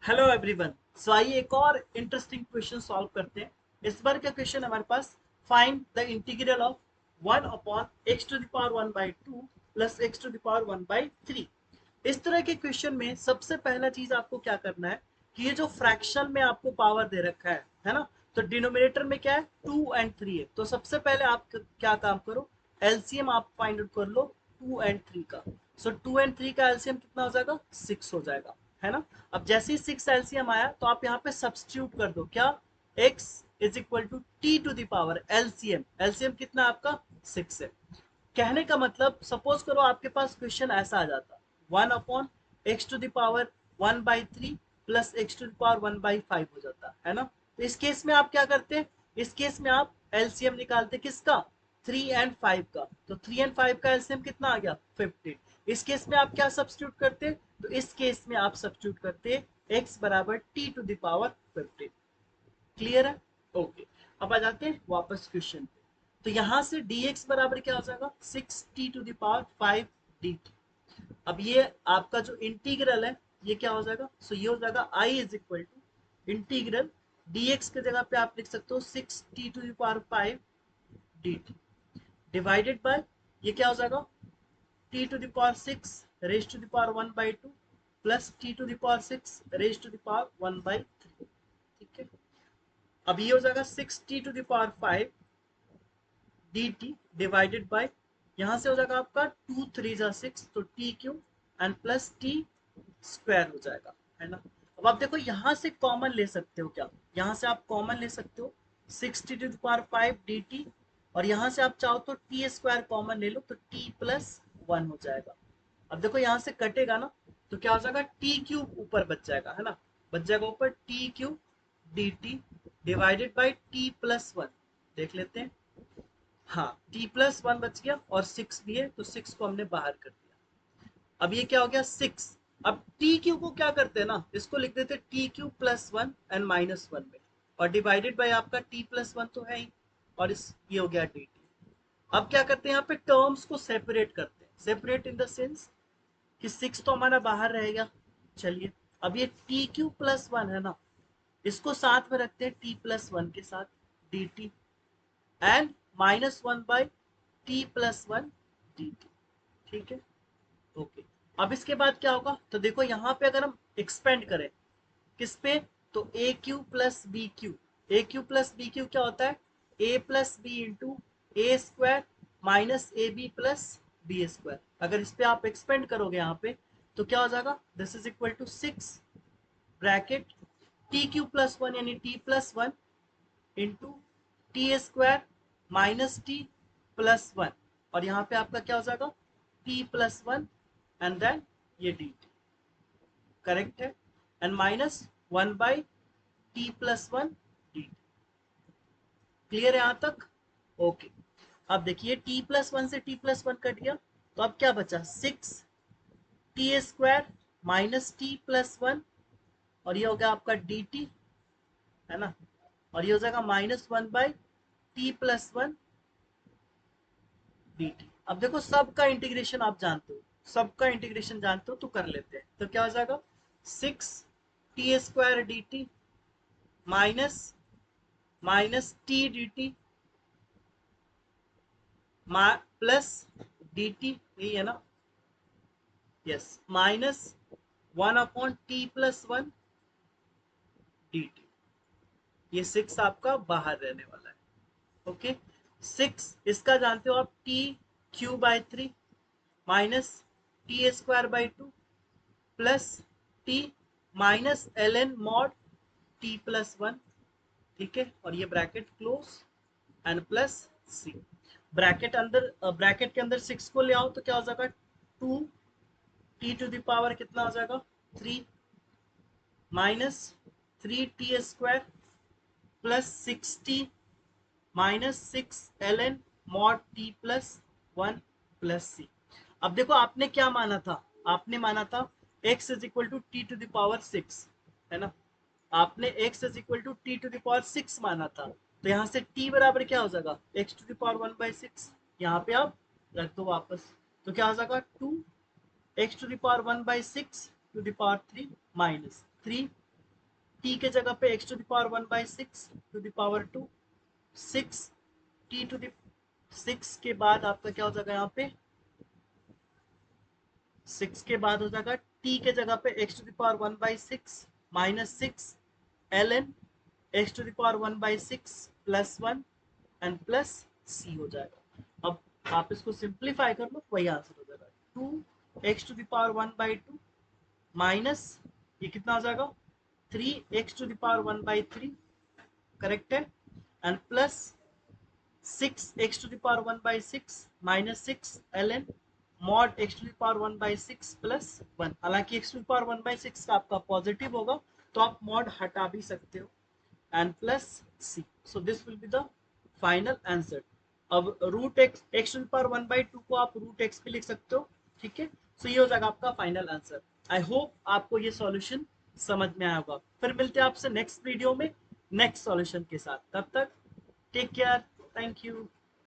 Hello everyone. सो आइए एक और इंटरेस्टिंग क्वेश्चन सॉल्व करते हैं। इस बार का क्वेश्चन हमारे पास find the integral of 1 upon x to the power 1 by 2 plus x to the power 1 by 3। इस तरह के क्वेश्चन में सबसे पहला चीज आपको क्या करना है कि ये जो फ्रैक्शन में आपको पावर दे रखा है ना। तो डिनोमिनेटर में क्या है 2 एंड 3 है। तो सबसे पहले आप क्या काम करो, एलसीएम आप फाइंड आउट कर लो 2 एंड 3 का। सो 2 एंड 3 का एलसीएम कितना हो जाएगा, 6 हो जाएगा, है ना। अब जैसे ही 6 एलसीएम आया तो आप यहाँ पे सब्सटीट्यूट कर दो क्या, x is equal to t to the power LCM. LCM कितना आपका 6 है। कहने का मतलब सपोज करो आपके पास क्वेश्चन ऐसा आ जाता 1 upon x to the power 1 by 3 plus x to the power 1 by 5 हो जाता है ना। तो इस केस में आप क्या करते, इस केस में आप एलसीएम निकालते किसका, 3 एंड 5 का। तो 3 एंड 5 का एलसीएम कितना आ गया 15। इस केस में आप क्या सब्सटीट्यूट करते, तो इस केस में आप सब्सटीट्यूट करते x बराबर टी टू दावर 15। क्लियर है, ओके। अब आ जाते हैं वापस क्वेश्चन पे। तो यहां से dx बराबर क्या हो जाएगा 6t टू दावर 5 dt। अब ये आपका जो इंटीग्रल है ये क्या हो जाएगा, सो ये हो जाएगा i is equal to integral dx के जगह पे आप लिख सकते हो 6t to the power 5 dt divided by ये क्या हो जाएगा t to the power 6 raised to the power 1 by 2 plus t to the power 6 raised to the power 1 by 3। ठीक है, अब ये हो जाएगा 6t to the power 5 dt divided bye यहां से हो जाएगा आपका 2 3 जा 6 तो t cube and plus t square हो जाएगा, है ना। अब आप देखो यहां से कॉमन ले सकते हो क्या, यहां से आप कॉमन ले सकते हो 6t to the power 5 dt और यहां से आप चाहो तो t स्क्वायर कॉमन ले लो तो t प्लस 1 हो जाएगा। अब देखो यहाँ से कटेगा ना तो क्या हो जाएगा टी क्यूब ऊपर बच जाएगा, है ना। बच जाएगा ऊपर T cube D T divided by t plus 1। देख लेते हैं, हाँ टी प्लस 1 बच गया और 6 भी है तो 6 को हमने बाहर कर दिया। अब ये क्या हो गया 6। अब टी क्यूब को क्या करते हैं ना, इसको लिख देते हैं T cube plus 1 and minus 1 में और डिवाइडेड बाई आपका टी प्लस 1 तो है ही और इस ये हो गया डी टी। अब क्या करते हैं यहाँ पे टर्म्स को सेपरेट करते हैं, सेपरेट इन द सेंस कि 6 तो हमारा बाहर रहेगा। चलिए अब ये टी क्यू प्लस 1 है ना, इसको साथ में रखते हैं टी प्लस 1 के साथ D T and minus 1 by t plus 1 D T. ठीक है, ओके। अब इसके बाद क्या होगा तो देखो यहाँ पे अगर हम एक्सपेंड करें किस पे, तो A cube plus B cube. A cube plus B cube क्या होता है, A plus B into A square minus A B plus B square. अगर इस पे आप एक्सपेंड करोगे यहाँ पे तो क्या हो जाएगा, this is equal to 6 bracket t cube plus 1 यानी t plus 1 into t square minus t plus 1 और यहाँ पे आपका क्या हो जाएगा टी प्लस 1 एंड देन ये डी टी, करेक्ट है, and minus 1 by t plus 1 d. Clear है यहाँ तक, ओके। अब देखिए टी प्लस 1 से टी प्लस 1 कट गया तो अब क्या बचा 6 T square minus t plus 1 और ये हो गया आपका डी टी, है ना। और ये हो जाएगा minus 1 by t plus 1 D T. अब देखो सबका इंटीग्रेशन आप जानते हो, सबका इंटीग्रेशन जानते हो तो कर लेते हैं। तो क्या हो जाएगा 6 T square D T minus minus T D T plus D T, यही है ना, yes, minus 1 upon T plus 1 D T. ये 6 आपका बाहर रहने वाला है, ओके। 6 इसका जानते हो आप t cube by 3 minus t square by 2 plus t minus l n mod T plus 1। ठीक है, और ये bracket close and plus c. Bracket अंदर ब्रैकेट के अंदर 6 को ले आओ तो क्या हो जाएगा 2 टी टू दावर कितना हो जाएगा 3 minus 3 T square plus 6 T minus 6 ln mod T plus 1 plus C. अब देखो आपने क्या माना था, आपने माना था x is equal to t to the power 6, है ना। आपने x is equal to t to the power 6 माना था तो यहाँ से t बराबर क्या हो जाएगा x टू दावर 1 बाई 6। यहाँ पे आप रख दो वापस तो क्या हो जाएगा 2 x to the power 1 by 6 to the power 3 minus 3 t के जगह पे x to the power 1/6 to the power 2, 6 t to the 6 के बाद आपका क्या हो जाएगा, यहाँ पे 6 के बाद हो जाएगा t के जगह पे x to the power 1/6 minus 6 ln x to the power 1/6 plus 1 and plus c हो जाएगा। अब आप इसको सिंप्लीफाई कर लो, वही आंसर हो जाएगा 2x to the power 1/2 minus ये कितना हो जाएगा 3x to the power 1/3, correct है, and plus 6x to the power 1/6 minus 6 ln mod x to the power 1/6 plus 1। हालांकि x टू द पावर 1/6 का आपका पॉजिटिव होगा तो आप mod हटा भी सकते हो, and plus c। So this will be the final answer. अब root x to the power 1/2 को आप रूट x पे लिख सकते हो, ठीक है। सो ये हो जाएगा आपका फाइनल आंसर। आई होप आपको ये सॉल्यूशन समझ में आया होगा। फिर मिलते हैं आपसे नेक्स्ट वीडियो में नेक्स्ट सॉल्यूशन के साथ। तब तक टेक केयर, थैंक यू।